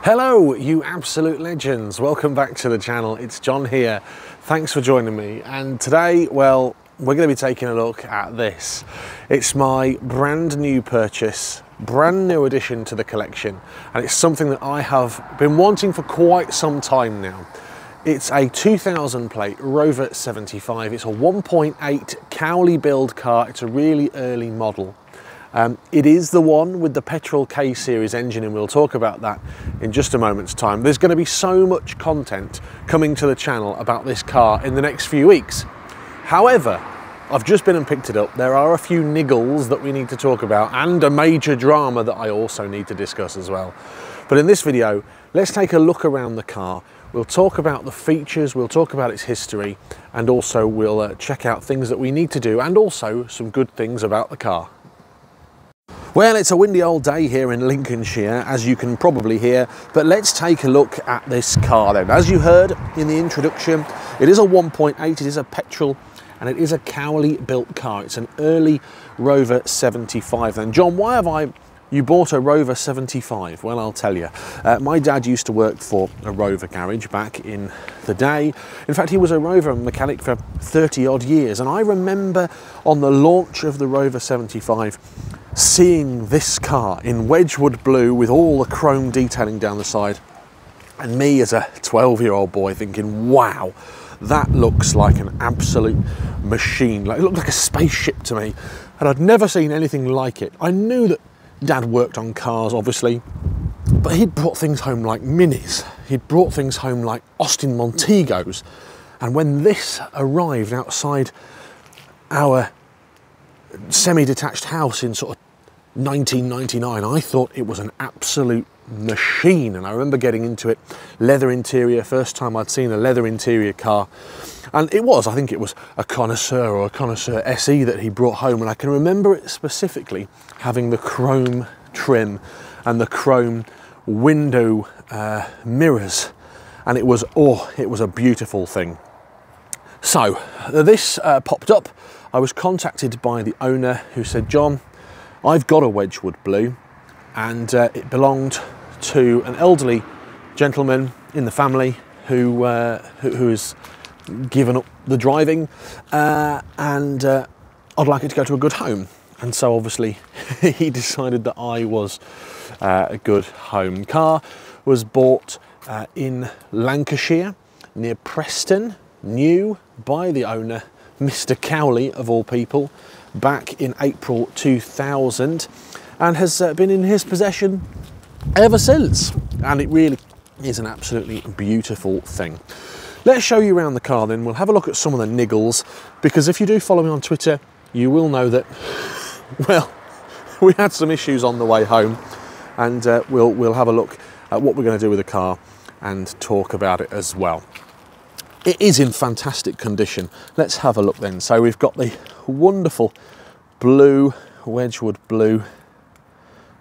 Hello, you absolute legends. Welcome back to the channel. It's John here. Thanks for joining me. And today, well, we're going to be taking a look at this. It's my brand new purchase, brand new addition to the collection. And it's something that I have been wanting for quite some time now. It's a 2000 plate Rover 75. It's a 1.8 Cowley build car. It's a really early model. It is the one with the petrol K-series engine, and we'll talk about that in just a moment's time. There's going to be so much content coming to the channel about this car in the next few weeks. However, I've just been and picked it up. There are a few niggles that we need to talk about and a major drama that I also need to discuss as well. But in this video, let's take a look around the car. We'll talk about the features, we'll talk about its history, and also we'll check out things that we need to do and also some good things about the car. Well, it's a windy old day here in Lincolnshire, as you can probably hear, but let's take a look at this car then. As you heard in the introduction, it is a 1.8, it is a petrol, and it is a Cowley built car. It's an early Rover 75 then. John, why have you bought a Rover 75? Well, I'll tell you. My dad used to work for a Rover garage back in the day. In fact, he was a Rover mechanic for 30 odd years, and I remember on the launch of the Rover 75 seeing this car in Wedgwood blue with all the chrome detailing down the side, and me as a 12-year-old boy thinking, wow, that looks like an absolute machine. Like, it looked like a spaceship to me, and I'd never seen anything like it. I knew that Dad worked on cars, obviously, but he'd brought things home like Minis. He'd brought things home like Austin Montegos, and when this arrived outside our semi-detached house in sort of 1999, I thought it was an absolute machine. And I remember getting into it, leather interior, first time I'd seen a leather interior car, and I think it was a Connoisseur or a Connoisseur SE that he brought home, and I can remember it specifically having the chrome trim and the chrome window mirrors, and it was a beautiful thing. So this popped up. I was contacted by the owner who said, John, I've got a Wedgwood blue, and it belonged to an elderly gentleman in the family who has given up the driving, and I'd like it to go to a good home. And so obviously he decided that I was a good home. Car was bought in Lancashire near Preston, new by the owner, Mr. Cowley of all people, back in April 2000, and has been in his possession ever since. And it really is an absolutely beautiful thing. Let's show you around the car then. We'll have a look at some of the niggles, because if you do follow me on Twitter, you will know that, well, we had some issues on the way home, and we'll have a look at what we're going to do with the car and talk about it as well. It is in fantastic condition. Let's have a look then. So we've got the wonderful blue, Wedgwood blue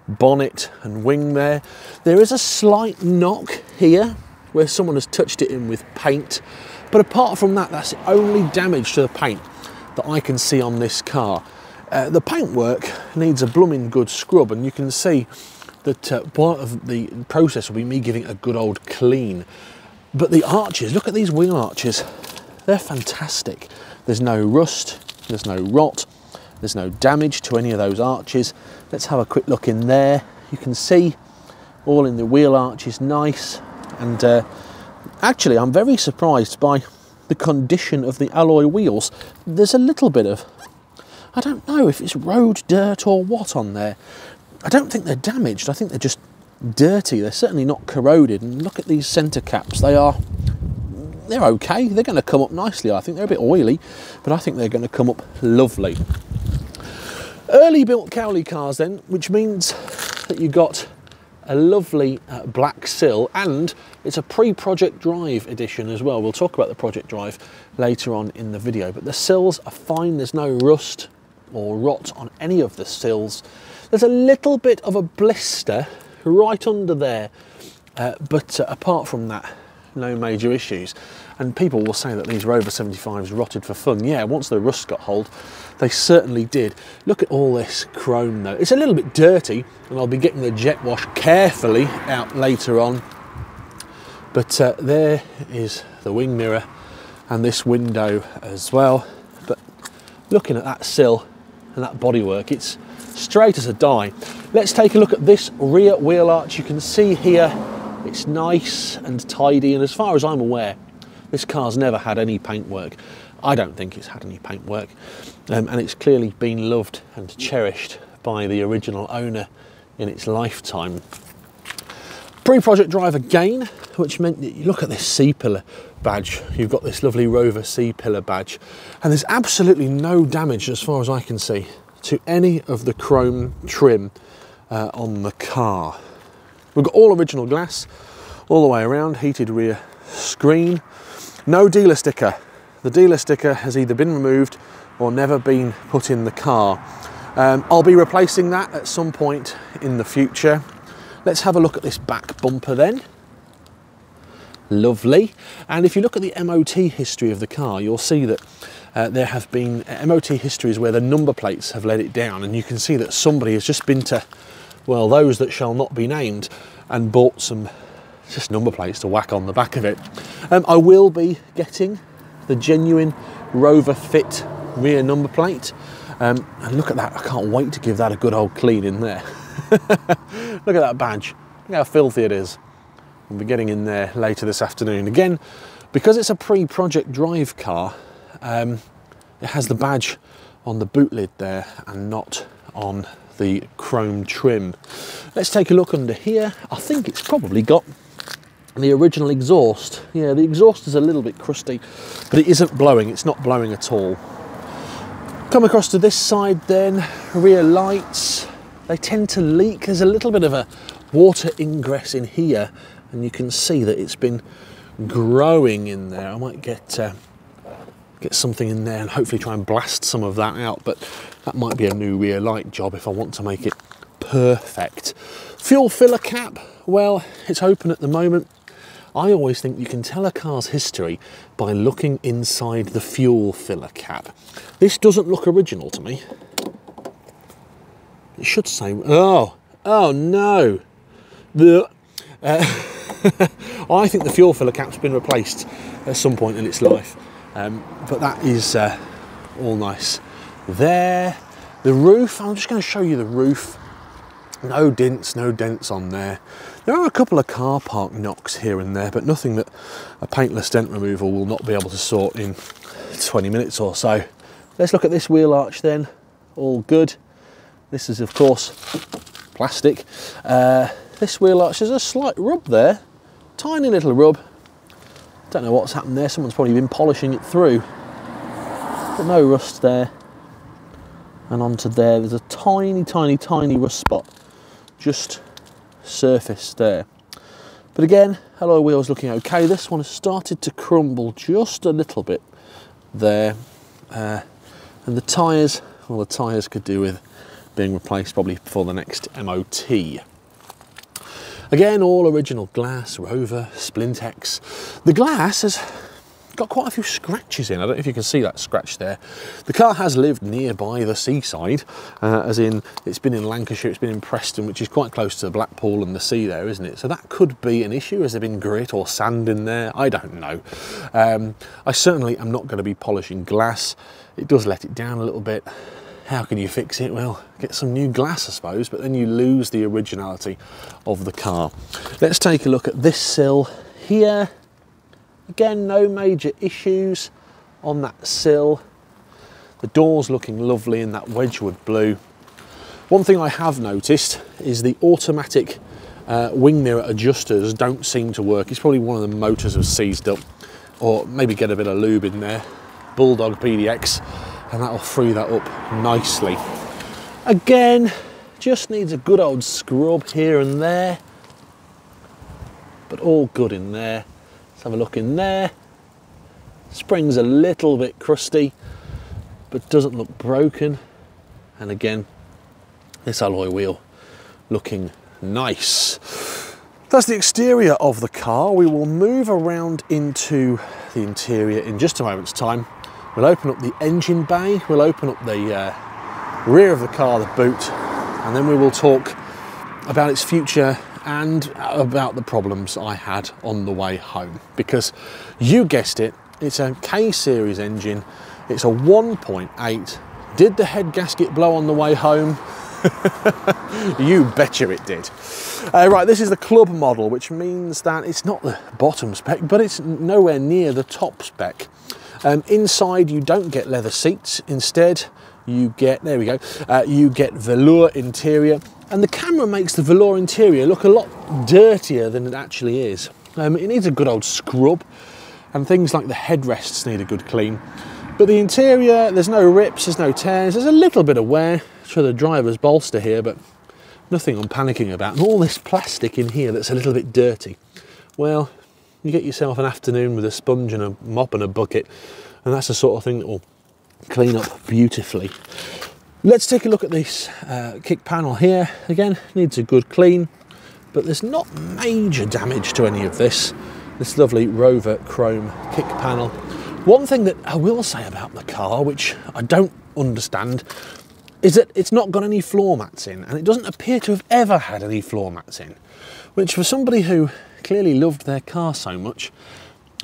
bonnet and wing there. There is a slight knock here where someone has touched it in with paint, but apart from that, that's the only damage to the paint that I can see on this car. The paintwork needs a blooming good scrub, and you can see that part of the process will be me giving it a good old clean. But the arches, look at these wheel arches, they're fantastic. There's no rust, there's no rot, there's no damage to any of those arches. Let's have a quick look in there. You can see all in the wheel arches, nice. And actually, I'm very surprised by the condition of the alloy wheels. There's a little bit of, I don't know if it's road dirt or what on there. I don't think they're damaged, I think they're just dirty. They're certainly not corroded. And look at these centre caps, they're okay. They're going to come up nicely. I think they're a bit oily, but I think they're going to come up lovely. Early built Cowley cars then, which means that you got a lovely black sill, and it's a pre-project drive edition as well. We'll talk about the project drive later on in the video, but the sills are fine. There's no rust or rot on any of the sills. There's a little bit of a blister right under there, but apart from that, no major issues. And people will say that these Rover 75s rotted for fun. Yeah, once the rust got hold, they certainly did. Look at all this chrome though. It's a little bit dirty, and I'll be getting the jet wash carefully out later on But there is the wing mirror and this window as well. But looking at that sill and that bodywork, it's straight as a die. Let's take a look at this rear wheel arch. You can see here it's nice and tidy, and as far as I'm aware, this car's never had any paintwork. I don't think it's had any paintwork, and it's clearly been loved and cherished by the original owner in its lifetime. Pre-project drive again, which meant that you look at this C-pillar badge. You've got this lovely Rover C-pillar badge, and there's absolutely no damage, as far as I can see, to any of the chrome trim on the car. We've got all original glass all the way around, heated rear screen. No dealer sticker. The dealer sticker has either been removed or never been put in the car. I'll be replacing that at some point in the future. Let's have a look at this back bumper then. Lovely. And if you look at the MOT history of the car, you'll see that there have been MOT histories where the number plates have let it down, and you can see that somebody has just been to, well, those that shall not be named, and bought some just number plates to whack on the back of it. I will be getting the genuine Rover fit rear number plate. And look at that, I can't wait to give that a good old clean in there. Look at that badge, look how filthy it is. We'll be getting in there later this afternoon. Again, because it's a pre-project drive car, it has the badge on the boot lid there and not on the chrome trim. Let's take a look under here. I think it's probably got the original exhaust. Yeah, the exhaust is a little bit crusty, but it isn't blowing, it's not blowing at all. Come across to this side then, rear lights. They tend to leak. There's a little bit of a water ingress in here, and you can see that it's been growing in there. I might get something in there and hopefully try and blast some of that out, but that might be a new rear light job if I want to make it perfect. Fuel filler cap, well, it's open at the moment. I always think you can tell a car's history by looking inside the fuel filler cap. This doesn't look original to me. It should say, oh no. I think the fuel filler cap's been replaced at some point in its life, but that is all nice. There, the roof, I'm just going to show you the roof. No dents on there. There are a couple of car park knocks here and there, but nothing that a paintless dent removal will not be able to sort in 20 minutes or so. Let's look at this wheel arch then. All good. This is of course plastic. This wheel arch, there's a slight rub there, tiny little rub. Don't know what's happened there, someone's probably been polishing it through. But no rust there. And onto there, there's a tiny rust spot just surfaced there. But again, alloy wheels looking okay. This one has started to crumble just a little bit there. And the tyres, well, the tyres could do with being replaced probably before the next MOT. Again, all original glass, Rover, Splintex. The glass has got quite a few scratches in. I don't know if you can see that scratch there. The car has lived nearby the seaside, as in it's been in Lancashire, it's been in Preston, which is quite close to Blackpool and the sea there, isn't it? So that could be an issue. Has there been grit or sand in there? I don't know. I certainly am not going to be polishing glass. It does let it down a little bit. How can you fix it? Well, get some new glass, I suppose, but then you lose the originality of the car. Let's take a look at this sill here. Again, no major issues on that sill. The door's looking lovely in that Wedgwood blue. One thing I have noticed is the automatic wing mirror adjusters don't seem to work. It's probably one of the motors have seized up, or maybe get a bit of lube in there. Bulldog PDX, and that'll free that up nicely. Again, just needs a good old scrub here and there, but all good in there. Let's have a look in there. Spring's a little bit crusty, but doesn't look broken. And again, this alloy wheel looking nice. That's the exterior of the car. We will move around into the interior in just a moment's time. We'll open up the engine bay, we'll open up the rear of the car, the boot, and then we will talk about its future and about the problems I had on the way home, because you guessed it, it's a K-series engine, it's a 1.8. Did the head gasket blow on the way home? You betcha it did. Right, this is the club model, which means that it's not the bottom spec, but it's nowhere near the top spec. Inside you don't get leather seats, instead you get, there we go, you get velour interior, and the camera makes the velour interior look a lot dirtier than it actually is. It needs a good old scrub, and things like the headrests need a good clean. But the interior, there's no rips, there's no tears, there's a little bit of wear for the driver's bolster here, but nothing I'm panicking about. And all this plastic in here that's a little bit dirty. Well, you get yourself an afternoon with a sponge and a mop and a bucket, and that's the sort of thing that will clean up beautifully. Let's take a look at this kick panel here. Again, needs a good clean, but there's not major damage to any of this. This lovely Rover chrome kick panel. One thing that I will say about the car, which I don't understand, is that it's not got any floor mats in, and it doesn't appear to have ever had any floor mats in, which for somebody who clearly loved their car so much,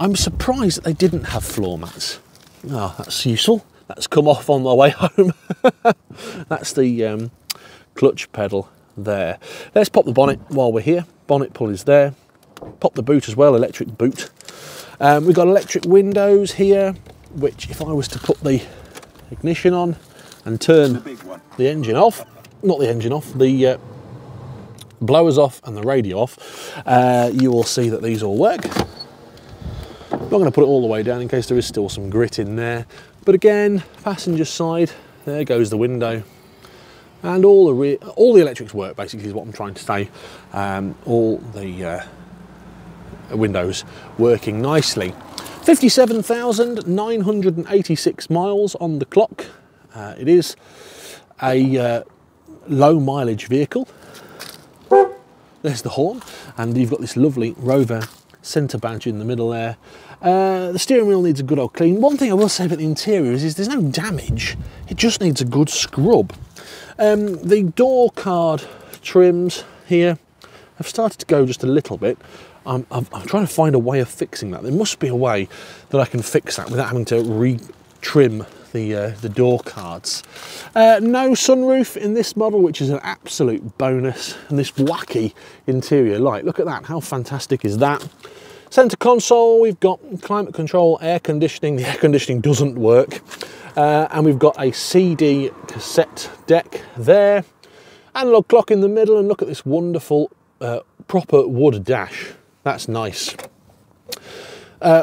I'm surprised that they didn't have floor mats. Oh, that's useful. That's come off on the way home. That's the clutch pedal there. Let's pop the bonnet while we're here. Bonnet pull is there. Pop the boot as well, electric boot. We've got electric windows here, which if I was to put the ignition on and turn the engine off, not the engine off, the blowers off and the radio off, you will see that these all work. I'm not going to put it all the way down in case there is still some grit in there. But again, passenger side, there goes the window. And all the electrics work, basically, is what I'm trying to say. All the windows working nicely. 57,986 miles on the clock. It is a low mileage vehicle. There's the horn, and you've got this lovely Rover centre badge in the middle there. The steering wheel needs a good old clean. One thing I will say about the interior is there's no damage, it just needs a good scrub. The door card trims here have started to go just a little bit. I'm trying to find a way of fixing that. There must be a way that I can fix that without having to re-trim the door cards. No sunroof in this model, which is an absolute bonus. And this wacky interior light, look at that, how fantastic is that? Centre console, we've got climate control, air conditioning. The air conditioning doesn't work. And we've got a CD cassette deck there. Analog clock in the middle, and look at this wonderful proper wood dash. That's nice.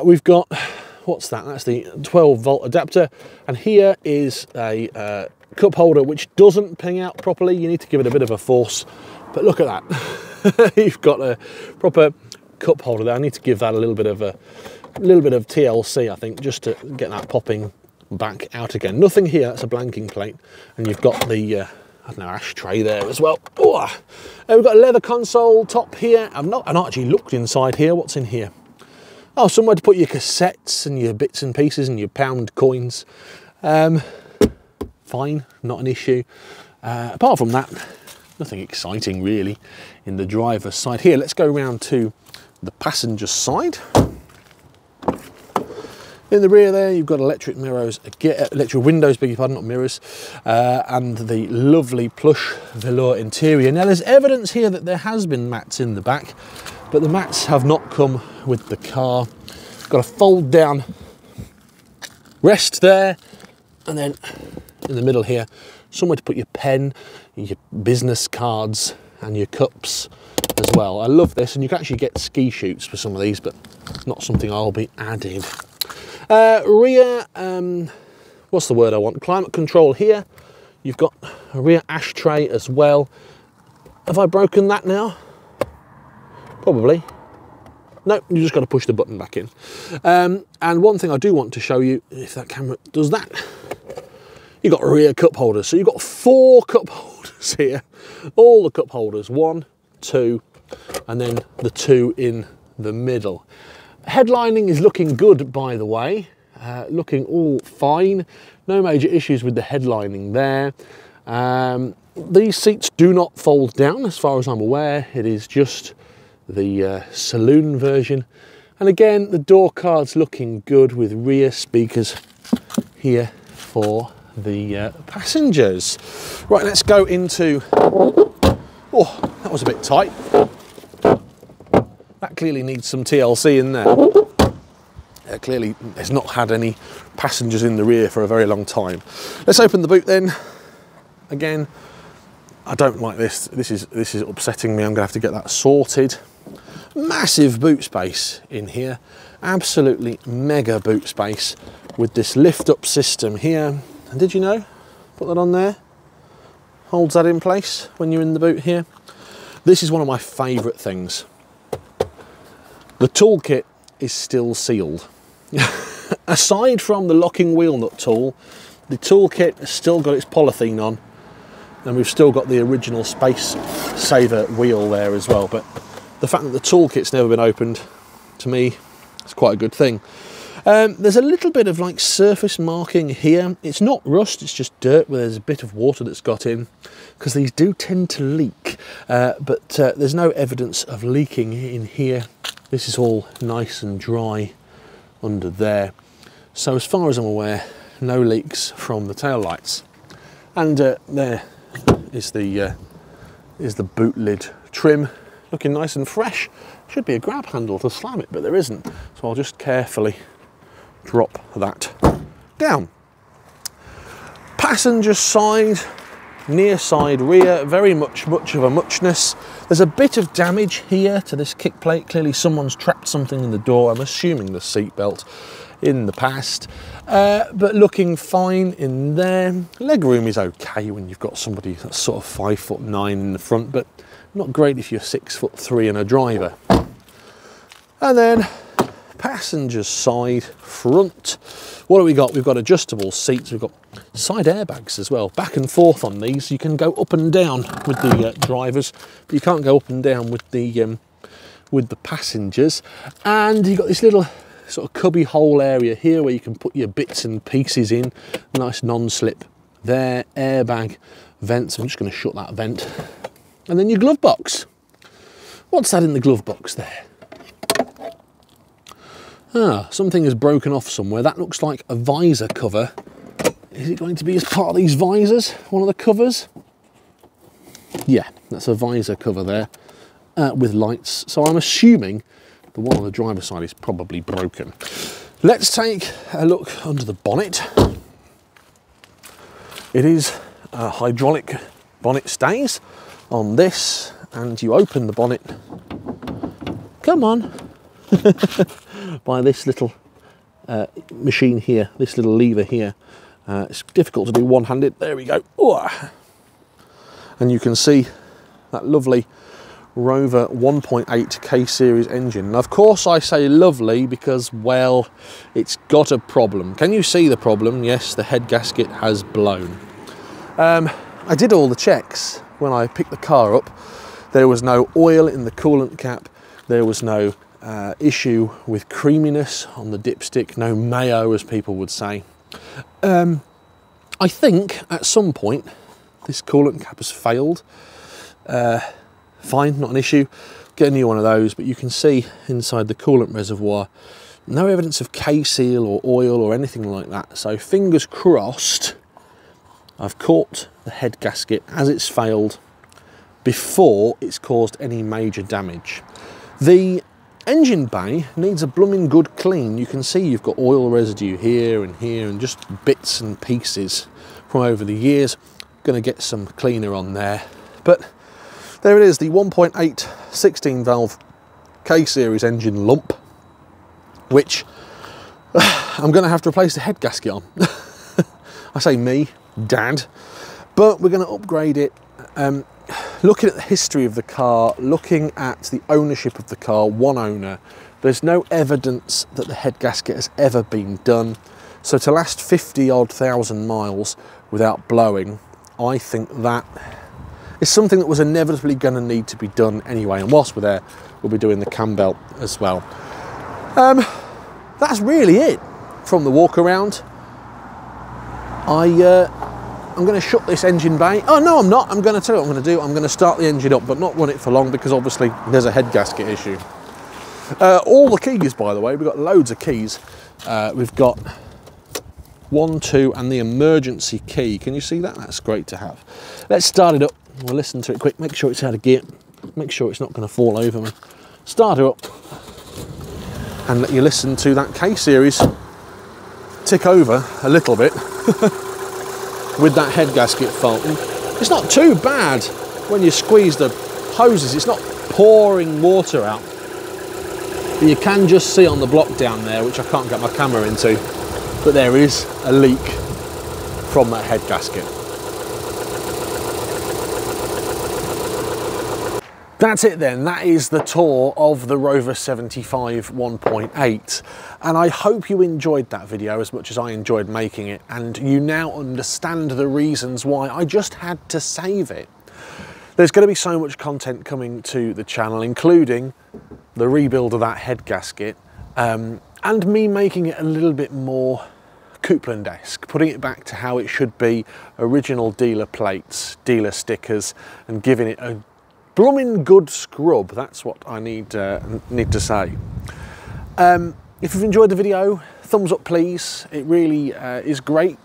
We've got, what's that? That's the 12-volt adapter. And here is a cup holder which doesn't ping out properly. You need to give it a bit of a force. But look at that. You've got a proper cup holder there. I need to give that a little bit of TLC, I think, just to get that popping back out again. Nothing here, that's a blanking plate. And you've got the I don't know, ashtray there as well. Oh, we've got a leather console top here. I've not actually looked inside here. What's in here? Oh, somewhere to put your cassettes and your bits and pieces and your pound coins. Fine, not an issue. Apart from that, nothing exciting really in the driver's side. Here, let's go around to the passenger side. In the rear there, you've got electric mirrors, electric windows, beg your pardon, not mirrors, and the lovely plush velour interior. Now there's evidence here that there has been mats in the back, but the mats have not come with the car. Got a fold down rest there, and then in the middle here, somewhere to put your pen, your business cards, and your cups as well. I love this, and you can actually get ski chutes for some of these, but it's not something I'll be adding. Rear, what's the word I want? Climate control here. You've got a rear ashtray as well. Have I broken that now? Probably. No, you just got to push the button back in. And one thing I do want to show you, if that camera does that, you've got rear cup holders. So you've got 4 cup holders here. All the cup holders, 1, 2, and then the 2 in the middle. Headlining is looking good, by the way, looking all fine. No major issues with the headlining there. these seats do not fold down as far as I'm aware. It is just the saloon version. And again, the door card's looking good with rear speakers here for the passengers. Right, let's go into, oh, that was a bit tight. That clearly needs some TLC in there. Clearly it's not had any passengers in the rear for a very long time. Let's open the boot then. Again, I don't like this. This is upsetting me. I'm gonna have to get that sorted. Massive boot space in here. Absolutely mega boot space with this lift up system here. And did you know? Put that on there. Holds that in place when you're in the boot here. This is one of my favourite things. The toolkit is still sealed. Aside from the locking wheel nut tool, the toolkit has still got its polythene on, and we've still got the original Space Saver wheel there as well. But the fact that the toolkit's never been opened, to me, is quite a good thing. There's a little bit of like surface marking here. It's not rust, it's just dirt where there's a bit of water that's got in, because these do tend to leak, but there's no evidence of leaking in here. This is all nice and dry under there. So as far as I'm aware, no leaks from the tail lights. And there is the boot lid trim, looking nice and fresh. Should be a grab handle to slam it, but there isn't. So I'll just carefully drop that down. Passenger side, near side rear, very much of a muchness. There's a bit of damage here to this kick plate. Clearly someone's trapped something in the door. I'm assuming the seat belt in the past, but looking fine in there. Leg room is okay when you've got somebody that's sort of 5'9" in the front, but not great if you're 6'3" and a driver. And then passenger side front, what have we got? We've got adjustable seats, we've got side airbags as well, back and forth on these. You can go up and down with the drivers, but you can't go up and down with the passengers. And you've got this little sort of cubby hole area here where you can put your bits and pieces in. Nice non-slip there, airbag vents. I'm just going to shut that vent. And then your glove box. What's that in the glove box there? Ah, something is broken off somewhere. That looks like a visor cover. Is it going to be as part of these visors, one of the covers? Yeah, that's a visor cover there with lights. So I'm assuming the one on the driver's side is probably broken. Let's take a look under the bonnet. It is a hydraulic bonnet stays on this, and you open the bonnet, come on, by this little machine here, this little lever here. It's difficult to do one-handed. There we go. Ooh. And you can see that lovely Rover 1.8 K-Series engine. And of course I say lovely because, well, it's got a problem. Can you see the problem? Yes, the head gasket has blown. I did all the checks when I picked the car up. There was no oil in the coolant cap. There was no issue with creaminess on the dipstick, no mayo as people would say. I think at some point this coolant cap has failed. Fine, not an issue. Get a new one of those, but you can see inside the coolant reservoir no evidence of K-seal or oil or anything like that. So fingers crossed I've caught the head gasket as it's failed before it's caused any major damage. The engine bay needs a blooming good clean. You can see you've got oil residue here and just bits and pieces from over the years. Going to get some cleaner on there, but there it is, the 1.8 16 valve K-Series engine lump, which I'm going to have to replace the head gasket on. I say me, Dad, but we're going to upgrade it. Looking at the history of the car, looking at the ownership of the car, one owner, there's no evidence that the head gasket has ever been done. So to last 50-odd thousand miles without blowing, I think that is something that was inevitably going to need to be done anyway. And whilst we're there, we'll be doing the cam belt as well. That's really it from the walk around. I'm going to shut this engine bay. Oh no, I'm not. I'm going to tell you what I'm going to do. I'm going to start the engine up, but not run it for long because obviously there's a head gasket issue. All the keys, by the way, we've got loads of keys. We've got 1, 2, and the emergency key. Can you see that? That's great to have. Let's start it up. We'll listen to it quick. Make sure it's out of gear. Make sure it's not going to fall over me. Start it up and let you listen to that K-series tick over a little bit with that head gasket faulting. It's not too bad when you squeeze the hoses. It's not pouring water out. But you can just see on the block down there, which I can't get my camera into, but there is a leak from that head gasket. That's it then, that is the tour of the Rover 75 1.8, and I hope you enjoyed that video as much as I enjoyed making it, and you now understand the reasons why I just had to save it. There's going to be so much content coming to the channel, including the rebuild of that head gasket, and me making it a little bit more Coupland-esque, putting it back to how it should be, original dealer plates, dealer stickers, and giving it a blooming good scrub. That's what I need to say. If you've enjoyed the video, thumbs up please. It really is great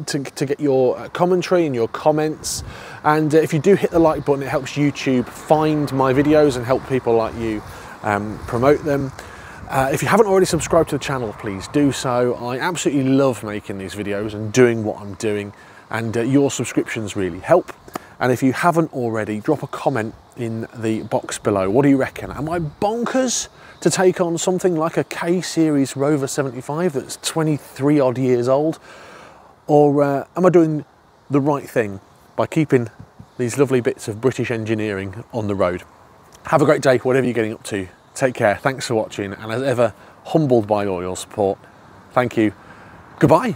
to get your commentary and your comments, and if you do hit the like button, it helps YouTube find my videos and help people like you promote them. If you haven't already subscribed to the channel, please do so. I absolutely love making these videos and doing what I'm doing, and your subscriptions really help. And if you haven't already, drop a comment in the box below. What do you reckon? Am I bonkers to take on something like a K-series Rover 75 that's 23 odd years old? Or am I doing the right thing by keeping these lovely bits of British engineering on the road? Have a great day, whatever you're getting up to. Take care, thanks for watching, and as ever, humbled by all your support. Thank you, goodbye.